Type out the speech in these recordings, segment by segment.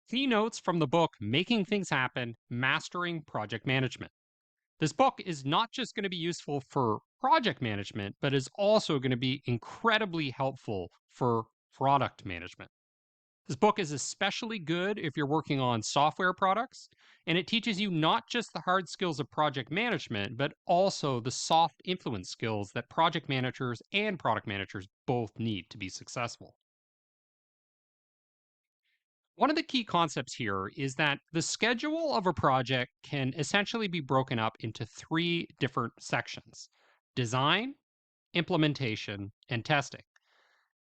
Keynotes from the book Making Things Happen Mastering Project Management. This book is not just going to be useful for project management, but is also going to be incredibly helpful for product management. This book is especially good if you're working on software products, and it teaches you not just the hard skills of project management, but also the soft influence skills that project managers and product managers both need to be successful. One of the key concepts here is that the schedule of a project can essentially be broken up into three different sections: design, implementation, and testing.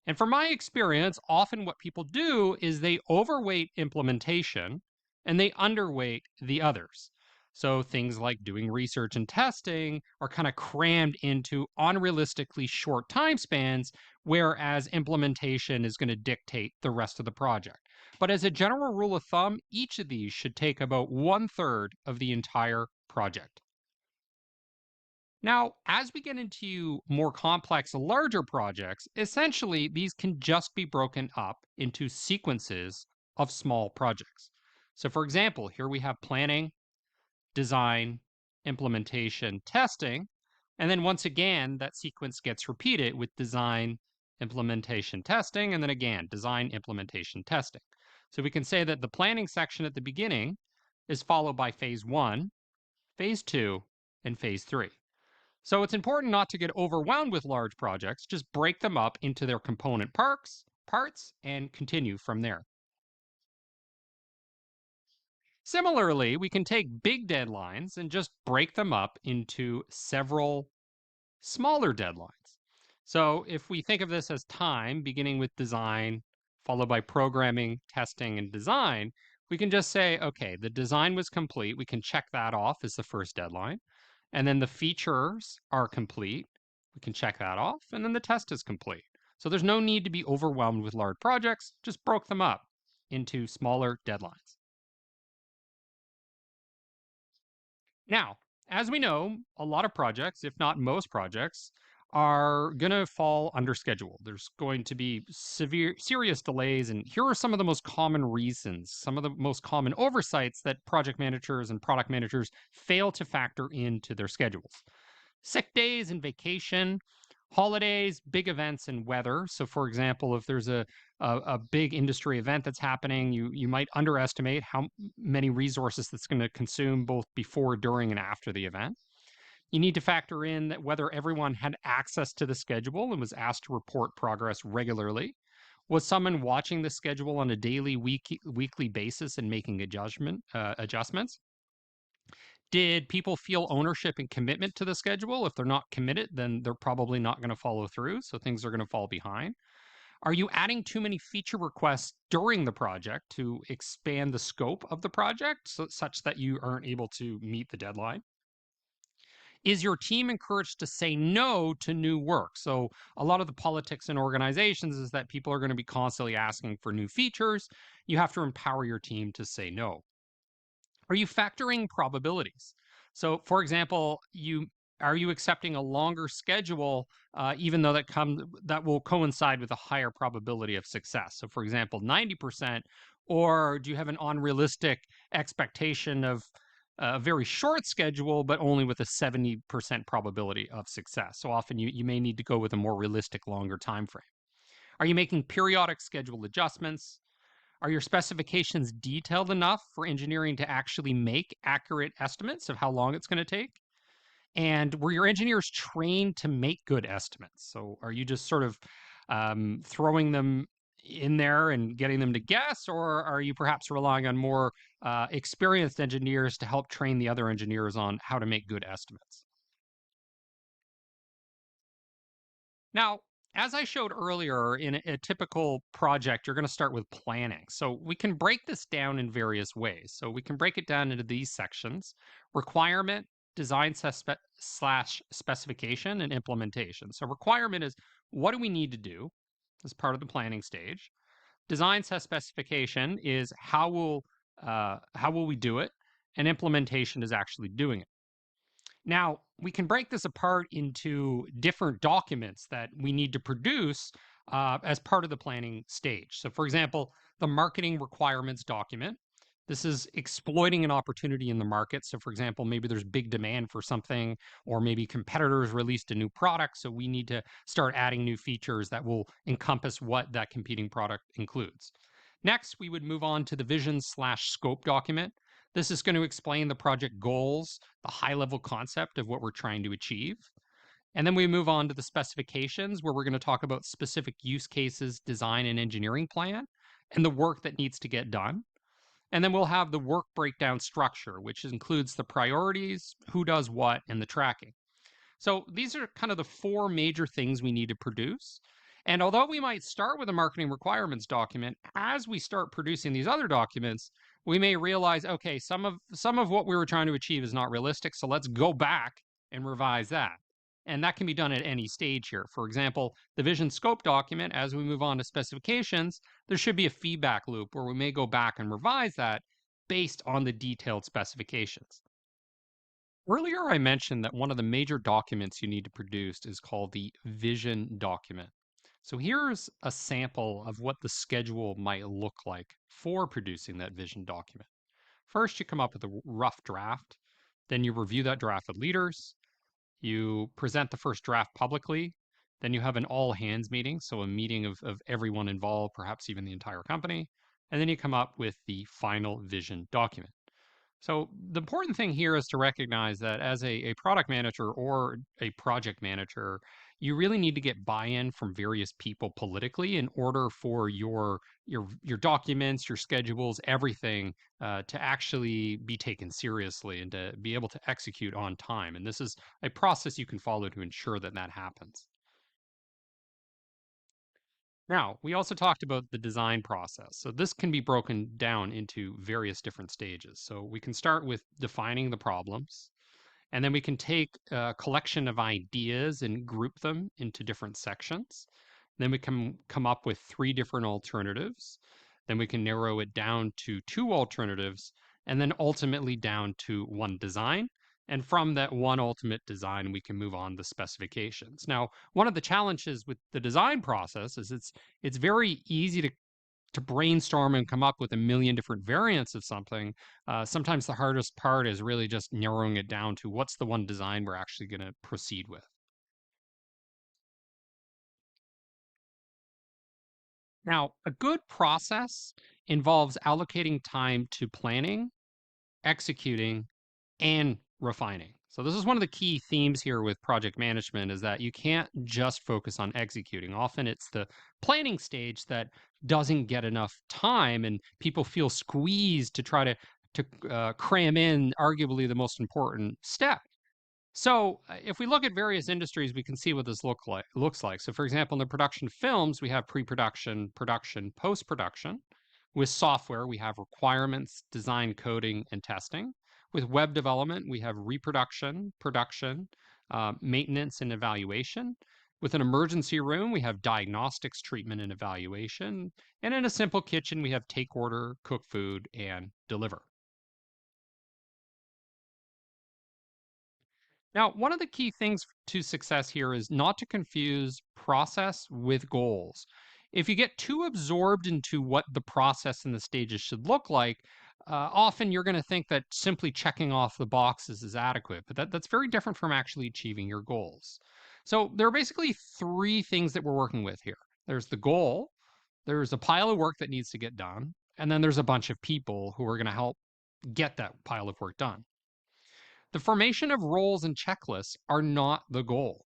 And from my experience, often what people do is they overweight implementation and they underweight the others. So things like doing research and testing are kind of crammed into unrealistically short time spans, whereas implementation is going to dictate the rest of the project. But as a general rule of thumb, each of these should take about one third of the entire project. Now, as we get into more complex, larger projects, essentially these can just be broken up into sequences of small projects. So, for example, here we have planning, design, implementation, testing. And then once again, that sequence gets repeated with design, implementation, testing, and then again, design, implementation, testing. So we can say that the planning section at the beginning is followed by phase one, phase two, and phase three. So it's important not to get overwhelmed with large projects. Just break them up into their component parts and continue from there. Similarly, we can take big deadlines and just break them up into several smaller deadlines. So if we think of this as time, beginning with design, followed by programming, testing, and design, we can just say, okay, the design was complete. We can check that off as the first deadline. And then the features are complete. We can check that off. And then the test is complete. So there's no need to be overwhelmed with large projects. Just broke them up into smaller deadlines. Now, as we know, a lot of projects, if not most projects, are going to fall under schedule. There's going to be serious delays. And here are some of the most common reasons, some of the most common oversights that project managers and product managers fail to factor into their schedules: sick days and vacation, holidays, big events, and weather. So, for example, if there's a big industry event that's happening, you might underestimate how many resources that's going to consume both before, during, and after the event. You need to factor in that whether everyone had access to the schedule and was asked to report progress regularly. Was someone watching the schedule on a daily, weekly basis and making adjustments? Did people feel ownership and commitment to the schedule? If they're not committed, then they're probably not going to follow through. So things are going to fall behind. Are you adding too many feature requests during the project to expand the scope of the project such that you aren't able to meet the deadline? Is your team encouraged to say no to new work? So, a lot of the politics in organizations is that people are going to be constantly asking for new features. You have to empower your team to say no. Are you factoring probabilities? So, for example, you are you accepting a longer schedule, even though that will coincide with a higher probability of success? So, for example, 90%, or do you have an unrealistic expectation of a very short schedule, but only with a 70% probability of success? So often you may need to go with a more realistic, longer time frame. Are you making periodic schedule adjustments? Are your specifications detailed enough for engineering to actually make accurate estimates of how long it's going to take? And were your engineers trained to make good estimates? So are you just sort of throwing them in there and getting them to guess, or are you perhaps relying on more experienced engineers to help train the other engineers on how to make good estimates? Now, as I showed earlier, in a typical project, you're going to start with planning. So we can break this down in various ways. So we can break it down into these sections: requirement, design slash specification, and implementation. So requirement is, what do we need to do as part of the planning stage? Design specification is how will we do it, and implementation is actually doing it. Now, we can break this apart into different documents that we need to produce as part of the planning stage. So, for example, The marketing requirements document. This is exploiting an opportunity in the market. So, for example, maybe there's big demand for something, or maybe competitors released a new product. So, we need to start adding new features that will encompass what that competing product includes. Next, we would move on to the vision/scope document. This is going to explain the project goals, the high level concept of what we're trying to achieve. And then we move on to the specifications, where we're going to talk about specific use cases, design, and engineering plan, and the work that needs to get done. And then we'll have the work breakdown structure, which includes the priorities, who does what, and the tracking. So these are kind of the four major things we need to produce. And although we might start with a marketing requirements document, as we start producing these other documents, we may realize, okay, some of what we were trying to achieve is not realistic. So let's go back and revise that. And that can be done at any stage here. For example, the vision scope document, as we move on to specifications, there should be a feedback loop where we may go back and revise that based on the detailed specifications. Earlier, I mentioned that one of the major documents you need to produce is called the vision document. So here's a sample of what the schedule might look like for producing that vision document. First, you come up with a rough draft. Then you review that draft with leaders. You present the first draft publicly. Then you have an all hands meeting, so a meeting of everyone involved, perhaps even the entire company. And then you come up with the final vision document. So the important thing here is to recognize that as a product manager or a project manager, you really need to get buy-in from various people politically in order for your documents, your schedules, everything to actually be taken seriously and to be able to execute on time. And this is a process you can follow to ensure that that happens. Now, we also talked about the design process. So this can be broken down into various different stages. So we can start with defining the problems, and then we can take a collection of ideas and group them into different sections. Then we can come up with three different alternatives. Then we can narrow it down to two alternatives, and then ultimately down to one design. And from that one ultimate design, we can move on to specifications. Now, one of the challenges with the design process is it's very easy to brainstorm and come up with a million different variants of something. Sometimes the hardest part is really just narrowing it down to what's the one design we're actually going to proceed with. Now, a good process involves allocating time to planning, executing, and refining. So this is one of the key themes here with project management is that you can't just focus on executing. Often it's the planning stage that doesn't get enough time and people feel squeezed to try to cram in arguably the most important step. So, if we look at various industries, we can see what this looks like. So, for example, in the production of films, we have pre-production, production, post-production. With software, we have requirements, design, coding, and testing. With web development, we have reproduction, production, maintenance, and evaluation. With an emergency room, we have diagnostics, treatment, and evaluation. And in a simple kitchen, we have take order, cook food, and deliver. Now, one of the key things to success here is not to confuse process with goals. If you get too absorbed into what the process and the stages should look like, often you're going to think that simply checking off the boxes is adequate, but that's very different from actually achieving your goals. So there are basically three things that we're working with here. There's the goal, there's a pile of work that needs to get done, and then there's a bunch of people who are going to help get that pile of work done. The formation of roles and checklists are not the goal.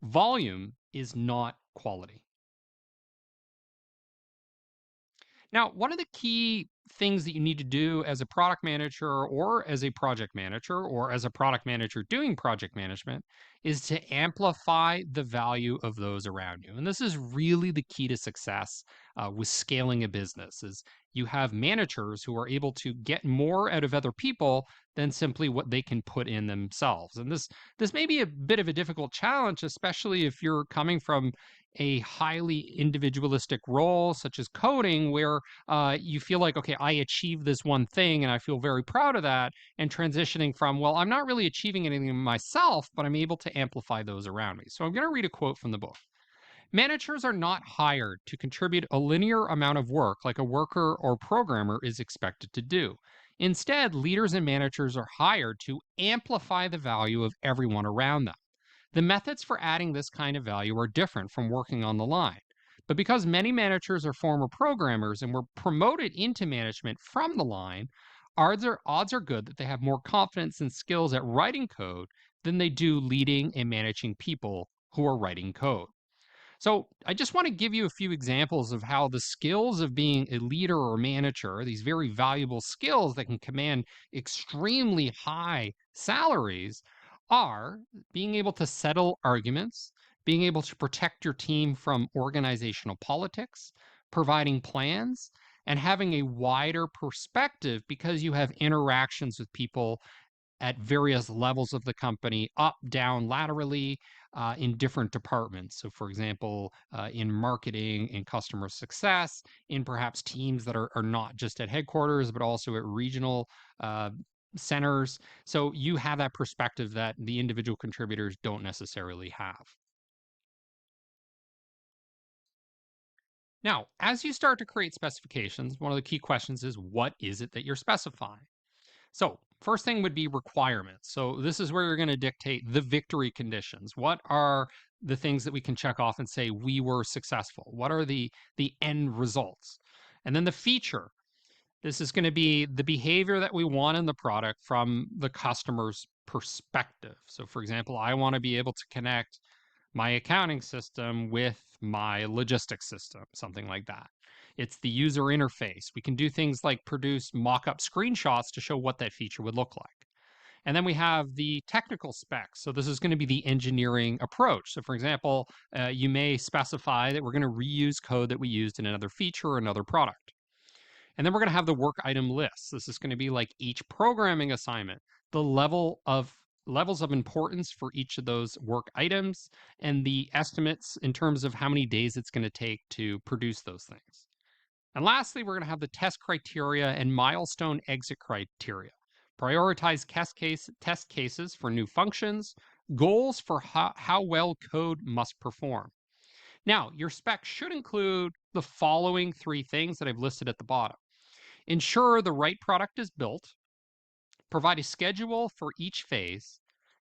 Volume is not quality. Now, one of the key things that you need to do as a product manager or as a project manager or as a product manager doing project management is to amplify the value of those around you. And this is really the key to success with scaling a business is you have managers who are able to get more out of other people than simply what they can put in themselves. And this may be a bit of a difficult challenge, especially if you're coming from a highly individualistic role such as coding where you feel like, okay, I achieved this one thing and I feel very proud of that, and transitioning from, well, I'm not really achieving anything myself, but I'm able to amplify those around me. So I'm going to read a quote from the book. Managers are not hired to contribute a linear amount of work like a worker or programmer is expected to do. Instead, leaders and managers are hired to amplify the value of everyone around them. The methods for adding this kind of value are different from working on the line. But because many managers are former programmers and were promoted into management from the line, odds are good that they have more confidence and skills at writing code than they do leading and managing people who are writing code. So, I just want to give you a few examples of how the skills of being a leader or manager, these very valuable skills that can command extremely high salaries, are being able to settle arguments, being able to protect your team from organizational politics, providing plans, and having a wider perspective because you have interactions with people at various levels of the company, up, down, laterally, in different departments. So, for example, in marketing and customer success, in perhaps teams that are not just at headquarters, but also at regional uh, centers. So, you have that perspective that the individual contributors don't necessarily have. Now, as you start to create specifications, one of the key questions is what is it that you're specifying? So, first thing would be requirements. So, this is where you're going to dictate the victory conditions. What are the things that we can check off and say we were successful? What are the end results? And then the feature. This is going to be the behavior that we want in the product from the customer's perspective. So, for example, I want to be able to connect my accounting system with my logistics system, something like that. It's the user interface. We can do things like produce mock up screenshots to show what that feature would look like. And then we have the technical specs. So, this is going to be the engineering approach. So, for example, you may specify that we're going to reuse code that we used in another feature or another product. And then we're going to have the work item lists. This is going to be like each programming assignment, the levels of importance for each of those work items, and the estimates in terms of how many days it's going to take to produce those things. And lastly, we're going to have the test criteria and milestone exit criteria. Prioritize test cases for new functions, goals for how well code must perform. Now, your spec should include the following three things that I've listed at the bottom. Ensure the right product is built, provide a schedule for each phase,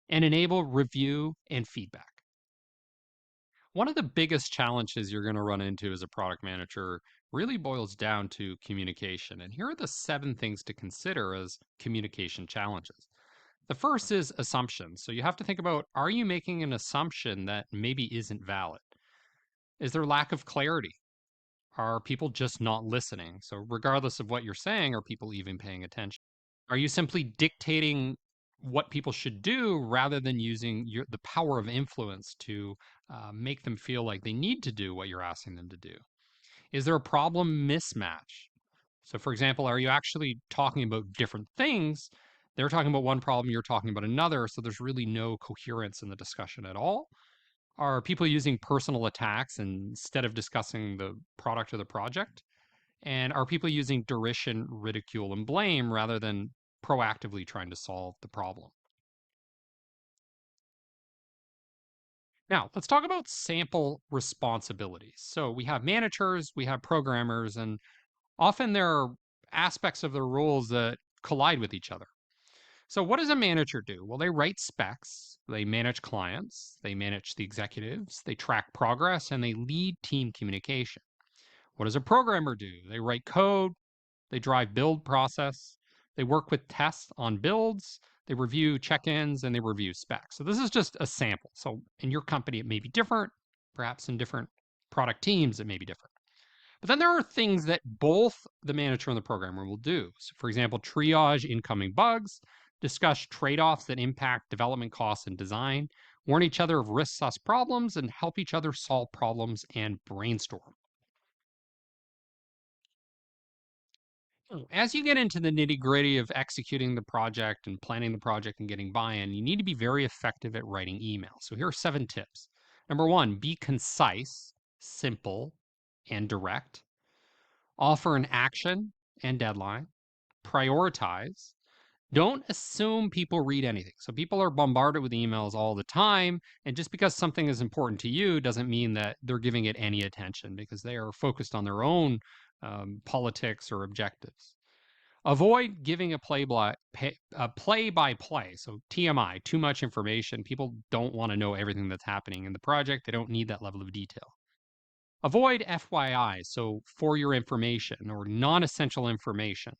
and enable review and feedback. One of the biggest challenges you're going to run into as a product manager really boils down to communication. And here are the 7 things to consider as communication challenges. The first is assumptions. So you have to think about, are you making an assumption that maybe isn't valid? Is there lack of clarity? Are people just not listening? So regardless of what you're saying, are people even paying attention? Are you simply dictating what people should do rather than using the power of influence to make them feel like they need to do what you're asking them to do? Is there a problem mismatch? So, for example, are you actually talking about different things? They're talking about one problem, you're talking about another, so there's really no coherence in the discussion at all. Are people using personal attacks instead of discussing the product or the project? And are people using derision, ridicule, and blame rather than proactively trying to solve the problem? Now, let's talk about sample responsibilities. So we have managers, we have programmers, and often there are aspects of their roles that collide with each other. So, what does a manager do? Well, they write specs, they manage clients, they manage the executives, they track progress, and they lead team communication. What does a programmer do? They write code, they drive build process, they work with tests on builds, they review check-ins, and they review specs. So this is just a sample. So in your company, it may be different. Perhaps in different product teams, it may be different. But then there are things that both the manager and the programmer will do. So for example, triage incoming bugs, discuss trade-offs that impact development costs and design, warn each other of risk-sus problems, and help each other solve problems and brainstorm. As you get into the nitty gritty of executing the project and planning the project and getting buy in, you need to be very effective at writing emails. So here are 7 tips. Number 1, be concise, simple, and direct. Offer an action and deadline. Prioritize. Don't assume people read anything. So people are bombarded with emails all the time. And just because something is important to you doesn't mean that they're giving it any attention because they are focused on their own politics or objectives. Avoid giving a play by play. So TMI, too much information. People don't want to know everything that's happening in the project. They don't need that level of detail. Avoid FYI, so for your information or non essential information.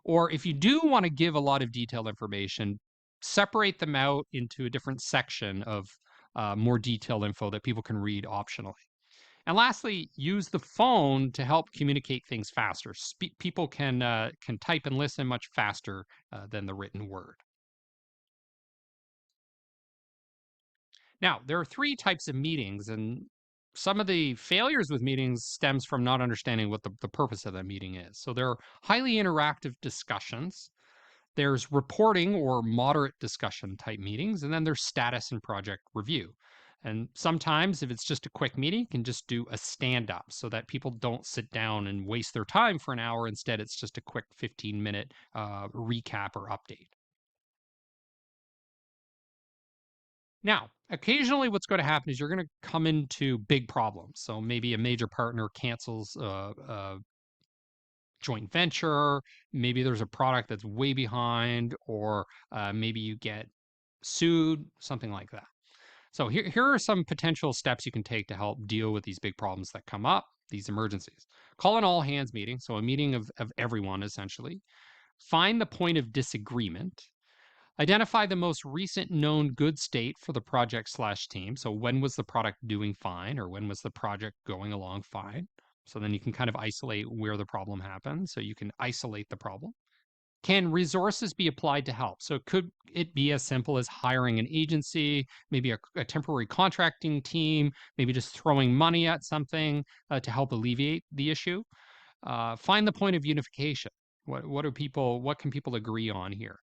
Or if you do want to give a lot of detailed information, separate them out into a different section of more detailed info that people can read optionally. And lastly, use the phone to help communicate things faster. People can type and listen much faster than the written word. Now, there are three types of meetings, and some of the failures with meetings stems from not understanding what the purpose of that meeting is. So there are highly interactive discussions. There's reporting or moderate discussion type meetings, and then there's status and project review. And sometimes, if it's just a quick meeting, you can just do a stand up so that people don't sit down and waste their time for an hour. Instead, it's just a quick 15-minute recap or update. Now, occasionally, what's going to happen is you're going to come into big problems. So maybe a major partner cancels a joint venture. Maybe there's a product that's way behind, or maybe you get sued, something like that. So here are some potential steps you can take to help deal with these big problems that come up, these emergencies. Call an all hands meeting, so a meeting of everyone essentially. Find the point of disagreement. Identify the most recent known good state for the project slash team. So when was the product doing fine, or when was the project going along fine? So then you can kind of isolate where the problem happened. So you can isolate the problem. Can resources be applied to help? So could it be as simple as hiring an agency, maybe a temporary contracting team, maybe just throwing money at something to help alleviate the issue? Find the point of unification. What can people agree on here?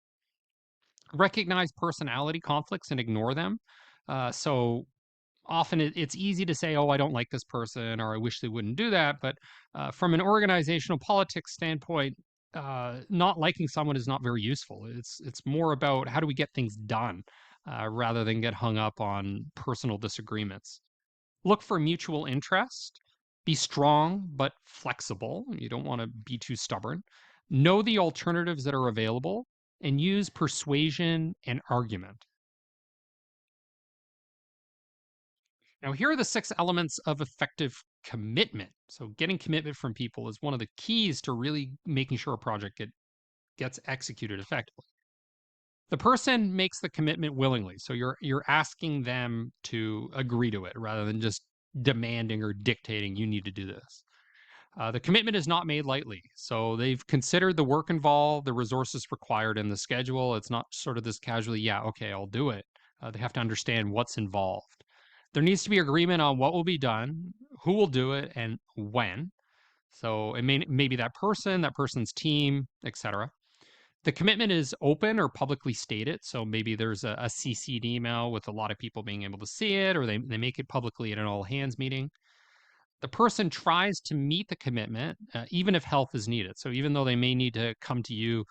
Recognize personality conflicts and ignore them. So often it's easy to say, oh, I don't like this person, or I wish they wouldn't do that. But from an organizational politics standpoint, not liking someone is not very useful. It's more about how do we get things done rather than get hung up on personal disagreements. Look for mutual interest. Be strong but flexible. You don't want to be too stubborn. Know the alternatives that are available and use persuasion and argument. Now, here are the six elements of effective commitment. So, getting commitment from people is one of the keys to really making sure a project gets executed effectively. The person makes the commitment willingly. So, you're asking them to agree to it rather than just demanding or dictating you need to do this. The commitment is not made lightly. So they've considered the work involved, the resources required, in the schedule. It's not sort of this casually, yeah, okay, I'll do it. They have to understand what's involved. There needs to be agreement on what will be done, who will do it, and when. So it may be that person's team, etc. The commitment is open or publicly stated. So maybe there's a CC'd email with a lot of people being able to see it, or they make it publicly at an all hands meeting. The person tries to meet the commitment, even if help is needed. So even though they may need to come to you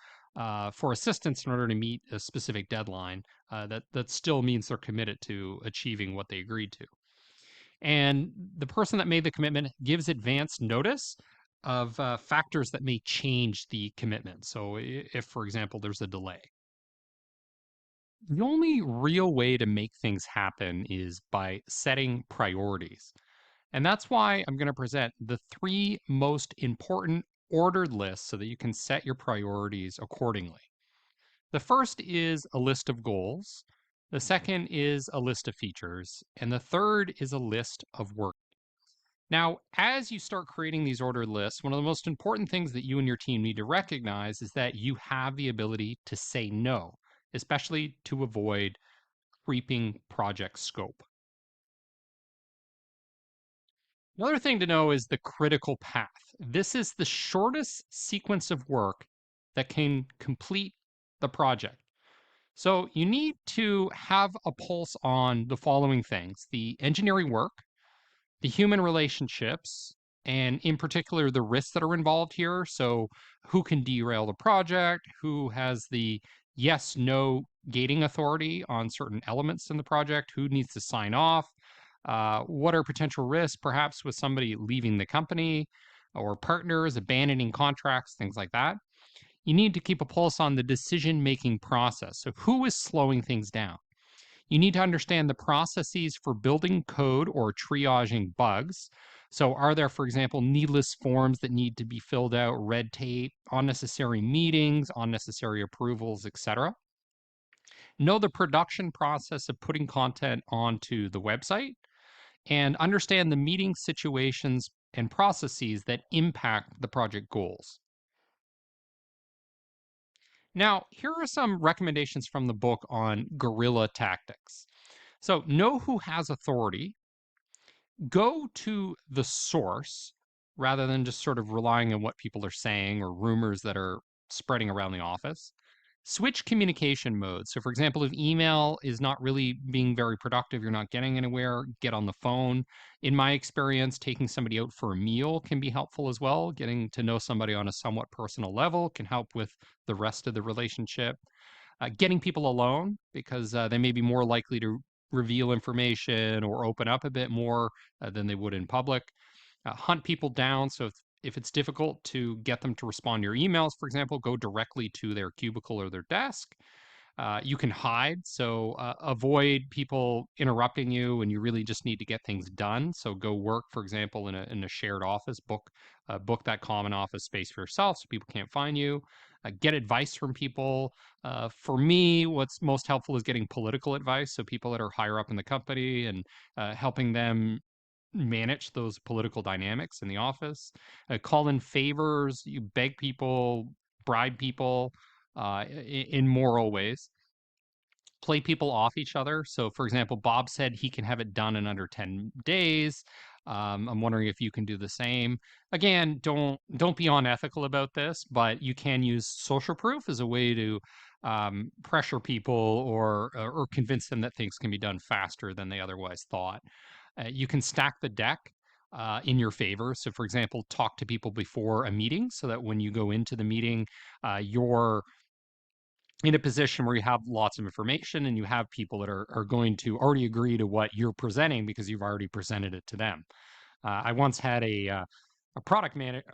for assistance in order to meet a specific deadline, that still means they're committed to achieving what they agreed to. And the person that made the commitment gives advance notice of factors that may change the commitment. So if, for example, there's a delay. The only real way to make things happen is by setting priorities. And that's why I'm going to present the three most important ordered lists so that you can set your priorities accordingly. The first is a list of goals. The second is a list of features. And the third is a list of work. Now, as you start creating these ordered lists, one of the most important things that you and your team need to recognize is that you have the ability to say no, especially to avoid creeping project scope. Another thing to know is the critical path. This is the shortest sequence of work that can complete the project. So you need to have a pulse on the following things: the engineering work, the human relationships, and in particular, the risks that are involved here. So, who can derail the project? Who has the yes, no gating authority on certain elements in the project? Who needs to sign off? What are potential risks, perhaps with somebody leaving the company or partners abandoning contracts, things like that? You need to keep a pulse on the decision making process. So, who is slowing things down? You need to understand the processes for building code or triaging bugs. So, are there, for example, needless forms that need to be filled out, red tape, unnecessary meetings, unnecessary approvals, etc.? Know the production process of putting content onto the website and understand the meeting situations and processes that impact the project goals. Now, here are some recommendations from the book on guerrilla tactics. So, know who has authority, go to the source rather than just sort of relying on what people are saying or rumors that are spreading around the office. Switch communication modes. So, for example, if email is not really being very productive, you're not getting anywhere, get on the phone. In my experience, taking somebody out for a meal can be helpful as well. Getting to know somebody on a somewhat personal level can help with the rest of the relationship. Getting people alone because they may be more likely to reveal information or open up a bit more than they would in public. Hunt people down. So if it's difficult to get them to respond to your emails, for example, go directly to their cubicle or their desk. You can hide, so avoid people interrupting you, and you really just need to get things done. So go work, for example, in a shared office. Book that common office space for yourself, so people can't find you. Get advice from people. For me, what's most helpful is getting political advice, so people that are higher up in the company and helping them manage those political dynamics in the office. Call in favors. You beg people, bribe people in moral ways. Play people off each other. So, for example, Bob said he can have it done in under 10 days. I'm wondering if you can do the same. Again, don't be unethical about this, but you can use social proof as a way to pressure people or convince them that things can be done faster than they otherwise thought. You can stack the deck in your favor. So, for example, talk to people before a meeting so that when you go into the meeting, you're in a position where you have lots of information and you have people that are going to already agree to what you're presenting because you've already presented it to them. I once had a product manager,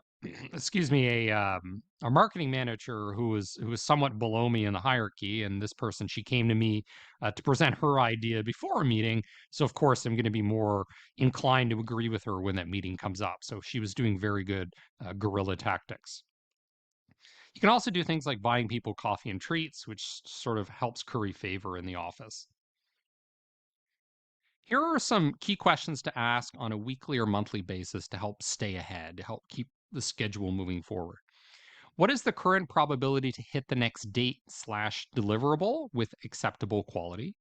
excuse me, a marketing manager who was somewhat below me in the hierarchy, and this person, she came to me to present her idea before a meeting. So of course I'm going to be more inclined to agree with her when that meeting comes up. So she was doing very good guerrilla tactics. You can also do things like buying people coffee and treats, which sort of helps curry favor in the office. Here are some key questions to ask on a weekly or monthly basis to help stay ahead, to help keep the schedule moving forward. What is the current probability to hit the next date slash deliverable with acceptable quality?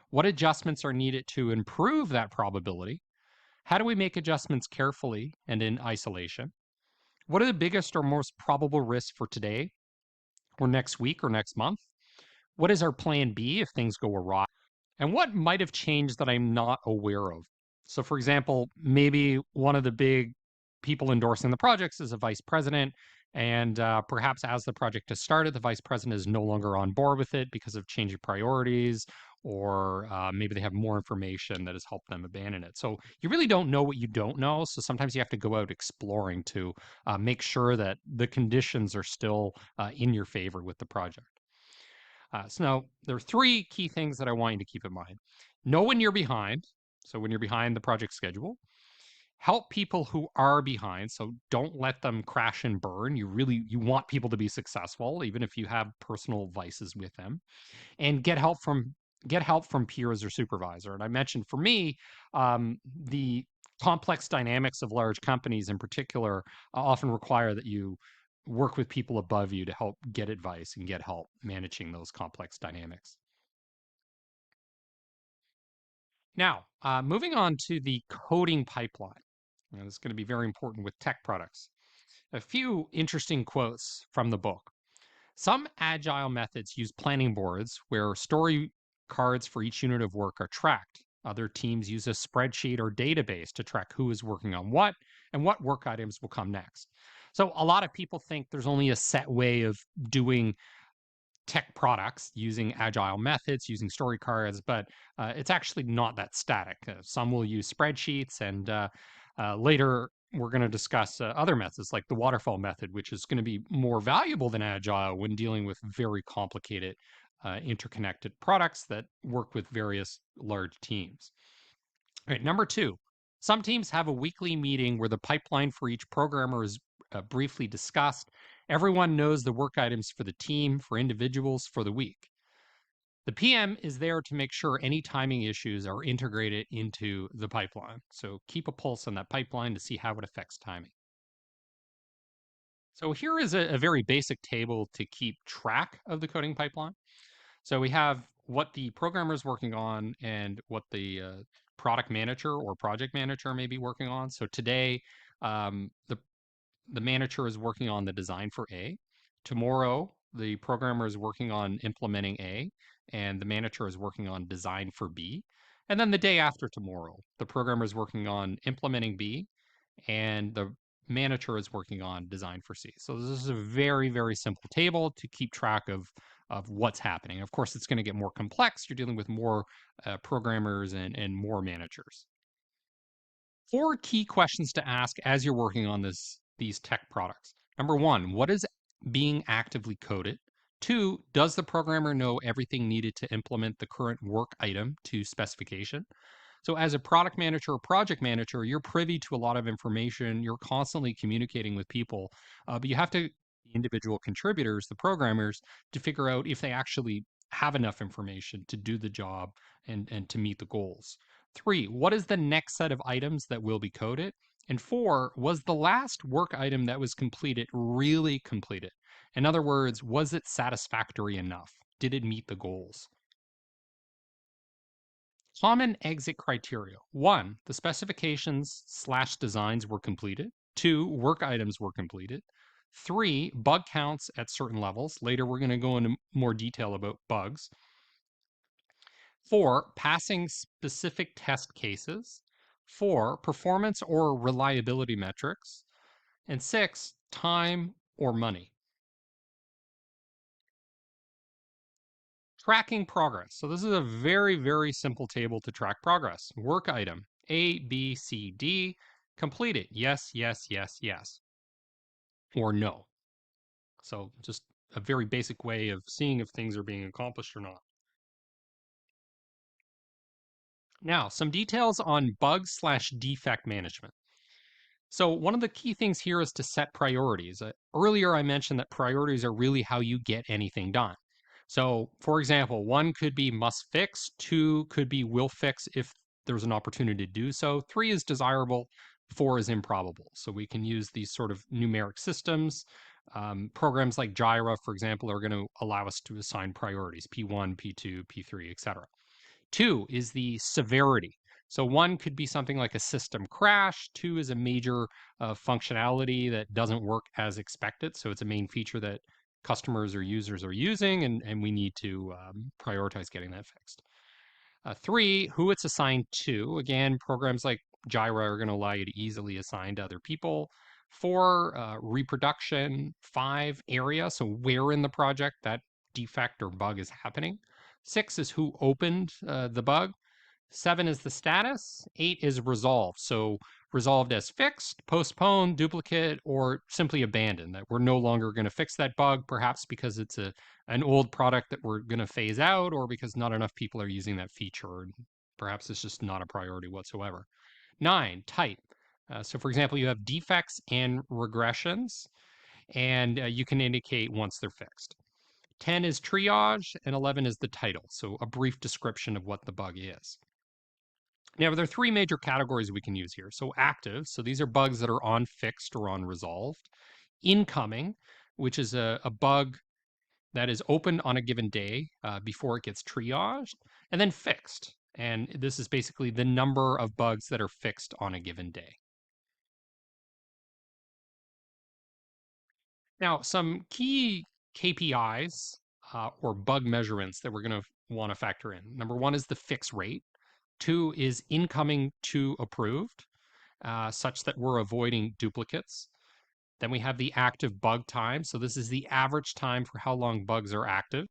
What adjustments are needed to improve that probability? How do we make adjustments carefully and in isolation? What are the biggest or most probable risks for today or next week or next month? What is our plan B if things go awry? And what might have changed that I'm not aware of? So, for example, maybe one of the big people endorsing the projects is a vice president. And perhaps as the project has started, the vice president is no longer on board with it because of changing priorities, or maybe they have more information that has helped them abandon it. So you really don't know what you don't know. So sometimes you have to go out exploring to make sure that the conditions are still in your favor with the project. So now there are three key things that I want you to keep in mind. Know when you're behind. So when you're behind the project schedule, help people who are behind. So don't let them crash and burn. You want people to be successful, even if you have personal vices with them, and get help from peers or supervisor. And I mentioned for me, the complex dynamics of large companies in particular often require that you work with people above you to help get advice and get help managing those complex dynamics. Now, moving on to the coding pipeline. This is going to be very important with tech products. A few interesting quotes from the book. Some agile methods use planning boards where story cards for each unit of work are tracked. Other teams use a spreadsheet or database to track who is working on what and what work items will come next. So a lot of people think there's only a set way of doing tech products using agile methods, using story cards, but it's actually not that static. Some will use spreadsheets, and later we're going to discuss other methods like the waterfall method, which is going to be more valuable than agile when dealing with very complicated interconnected products that work with various large teams. All right, number two, some teams have a weekly meeting where the pipeline for each programmer is briefly discussed. Everyone knows the work items for the team, for individuals, for the week. The PM is there to make sure any timing issues are integrated into the pipeline. So keep a pulse on that pipeline to see how it affects timing. So here is a very basic table to keep track of the coding pipeline. So we have what the programmer is working on and what the product manager or project manager may be working on. So today, the manager is working on the design for A. Tomorrow, the programmer is working on implementing A, and the manager is working on design for B. And then the day after tomorrow, the programmer is working on implementing B, and the manager is working on design for C. So this is a very, very simple table to keep track of what's happening. Of course, it's going to get more complex. You're dealing with more programmers and more managers. Four key questions to ask as you're working on these tech products. Number one, what is being actively coded? Two, does the programmer know everything needed to implement the current work item to specification? So, as a product manager or project manager, you're privy to a lot of information. You're constantly communicating with people, but you have to, the individual contributors, the programmers, to figure out if they actually have enough information to do the job and to meet the goals. Three, what is the next set of items that will be coded? And four, was the last work item that was completed really completed? In other words, was it satisfactory enough? Did it meet the goals? Common exit criteria. One, the specifications/designs were completed. Two, work items were completed. Three, bug counts at certain levels. Later, we're going to go into more detail about bugs. Four, passing specific test cases. Four, performance or reliability metrics. And six, time or money. Tracking progress. So this is a very, very simple table to track progress. Work item, A, B, C, D, completed. Yes, yes, yes, yes, or no. So just a very basic way of seeing if things are being accomplished or not. Now, some details on bug/defect management. So one of the key things here is to set priorities. Earlier, I mentioned that priorities are really how you get anything done. So, for example, one could be must fix, two could be will fix if there's an opportunity to do so, three is desirable, four is improbable. So we can use these sort of numeric systems. Programs like Jira, for example, are going to allow us to assign priorities, P1, P2, P3, etc. Two is the severity. So one could be something like a system crash. Two is a major functionality that doesn't work as expected. So it's a main feature that customers or users are using, and we need to prioritize getting that fixed. Three, who it's assigned to. Again, programs like Jira are going to allow you to easily assign to other people. Four, reproduction. Five, area. So where in the project that defect or bug is happening. Six is who opened the bug. Seven is the status. Eight is resolved. So resolved as fixed, postponed, duplicate, or simply abandoned. That we're no longer going to fix that bug, perhaps because it's an old product that we're going to phase out, or because not enough people are using that feature, or perhaps it's just not a priority whatsoever. Nine, type. So for example, you have defects and regressions, and you can indicate once they're fixed. 10 is triage, and 11 is the title. So a brief description of what the bug is. Now, there are three major categories we can use here. So active, so these are bugs that are on fixed or on resolved. Incoming, which is a bug that is opened on a given day before it gets triaged. And then fixed. And this is basically the number of bugs that are fixed on a given day. Now, some key KPIs or bug measurements that we're going to want to factor in. Number one is the fix rate. Two is incoming to approved. such that we're avoiding duplicates. Then we have the active bug time. So this is the average time for how long bugs are active.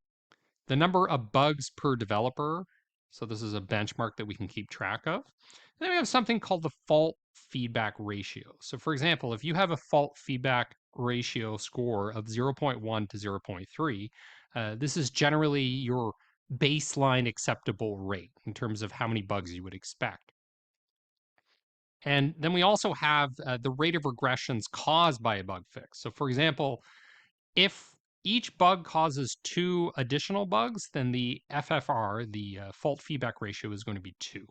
The number of bugs per developer. So this is a benchmark that we can keep track of. And then we have something called the fault feedback ratio. So for example, if you have a fault feedback ratio score of 0.1 to 0.3, this is generally your baseline acceptable rate in terms of how many bugs you would expect. And then we also have the rate of regressions caused by a bug fix. So for example, if each bug causes 2 additional bugs, then the FFR, the fault feedback ratio, is going to be 2.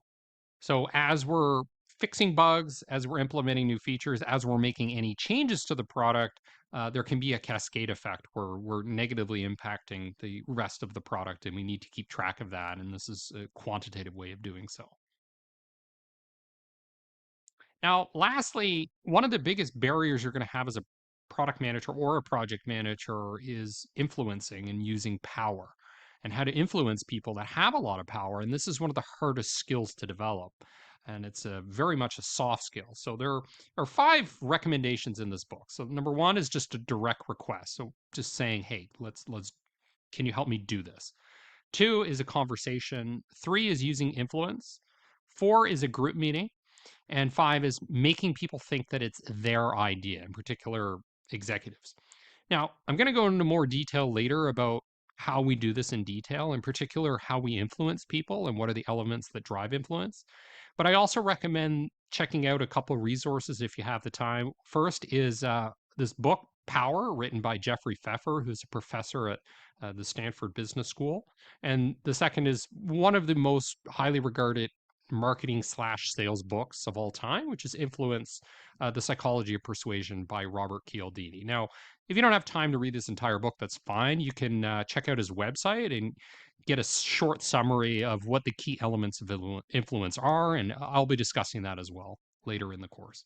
So as we're fixing bugs, as we're implementing new features, as we're making any changes to the product, there can be a cascade effect where we're negatively impacting the rest of the product, and we need to keep track of that. And this is a quantitative way of doing so. Now, lastly, one of the biggest barriers you're going to have as a product manager or a project manager is influencing and using power and how to influence people that have a lot of power. And this is one of the hardest skills to develop. And it's very much a soft skill. So there are 5 recommendations in this book. So number 1 is just a direct request. So just saying, hey, let's can you help me do this? 2 is a conversation. 3 is using influence. 4 is a group meeting. And 5 is making people think that it's their idea, in particular executives. Now, I'm going to go into more detail later about how we do this in detail, in particular, how we influence people and what are the elements that drive influence. But I also recommend checking out a couple of resources if you have the time. First is this book, Power, written by Jeffrey Pfeffer, who's a professor at the Stanford Business School. And the second is one of the most highly regarded marketing slash sales books of all time, which is Influence, The Psychology of Persuasion by Robert Cialdini. Now, if you don't have time to read this entire book, that's fine. You can check out his website and get a short summary of what the key elements of influence are. And I'll be discussing that as well later in the course.